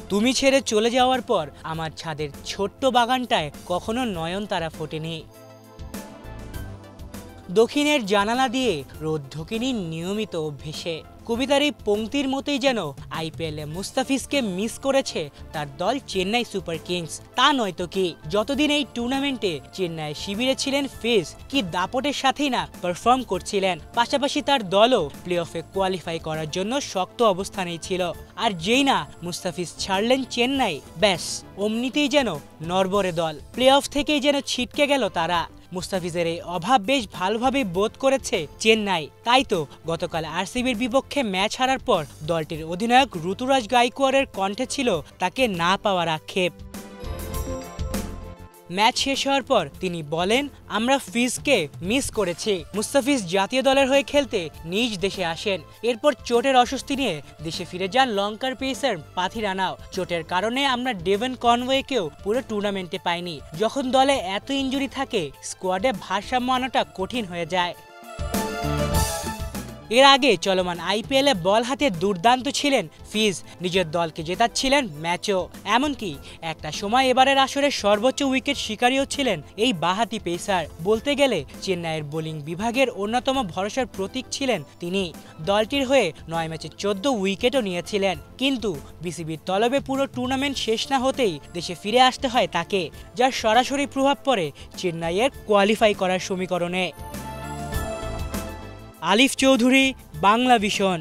তুমি ছেড়ে চলে যাওয়ার পর আমার ছাদের ছোট্ট বাগানটায় কখনো নয়নতারা ফোটেনি। দক্ষিণের জানালা দিয়ে রোদ ঢোকেনি নিয়মিত অভ্যেসে। কবিতার এই পংক্তির মতোই যেন আইপিএলে মুস্তাফিজকে মিস করেছে তার দল চেন্নাই সুপার কিংস। তা নয়তো কি, যতদিন এই টুর্নামেন্টে চেন্নাই শিবিরে ছিলেন ফিজ কি দাপটের সাথেই না পারফর্ম করছিলেন। পাশাপাশি তার দলও প্লে অফে কোয়ালিফাই করার জন্য শক্ত অবস্থানেই ছিল। আর যেই না মুস্তাফিজ ছাড়লেন চেন্নাই, ব্যাস অমনিতেই যেন নড়বড়ে দল। প্লে অফ থেকেই যেন ছিটকে গেল তারা। মুস্তাফিজের এই অভাব বেশ ভালোভাবে বোধ করেছে চেন্নাই। তাই তো গতকাল আরসিবির বিপক্ষে ম্যাচ হারার পর দলটির অধিনায়ক ঋতুরাজ গাইকোয়াড়ের কণ্ঠে ছিল তাকে না পাওয়ার আক্ষেপ। ম্যাচ শেষ হওয়ার পর তিনি বলেন, আমরা ফিজকে মিস করেছি। মুস্তাফিজ জাতীয় দলের হয়ে খেলতে নিজ দেশে আসেন, এরপর চোটের অস্বস্তি নিয়ে দেশে ফিরে যান লঙ্কার পেসার পাথি রানাও। চোটের কারণে আমরা ডেভন কনওয়েকেও পুরো টুর্নামেন্টে পাইনি। যখন দলে এত ইনজুরি থাকে, স্কোয়াডে ভারসাম্য আনাটা কঠিন হয়ে যায়। এর আগে চলমান আইপিএলে বল হাতে দুর্দান্ত ছিলেন ফিজ, নিজের দলকে জেতাচ্ছিলেন ম্যাচও। এমনকি একটা সময় এবারের আসরের সর্বোচ্চ উইকেট শিকারীও ছিলেন এই বাঁহাতি পেসার। বলতে গেলে চেন্নাইয়ের বোলিং বিভাগের অন্যতম ভরসার প্রতীক ছিলেন তিনি। দলটির হয়ে 9 ম্যাচে 14 উইকেটও নিয়েছিলেন। কিন্তু বিসিবির তলবে পুরো টুর্নামেন্ট শেষ না হতেই দেশে ফিরে আসতে হয় তাকে, যার সরাসরি প্রভাব পড়ে চেন্নাইয়ের কোয়ালিফাই করার সমীকরণে। আলিফ চৌধুরী, বাংলা ভিশন।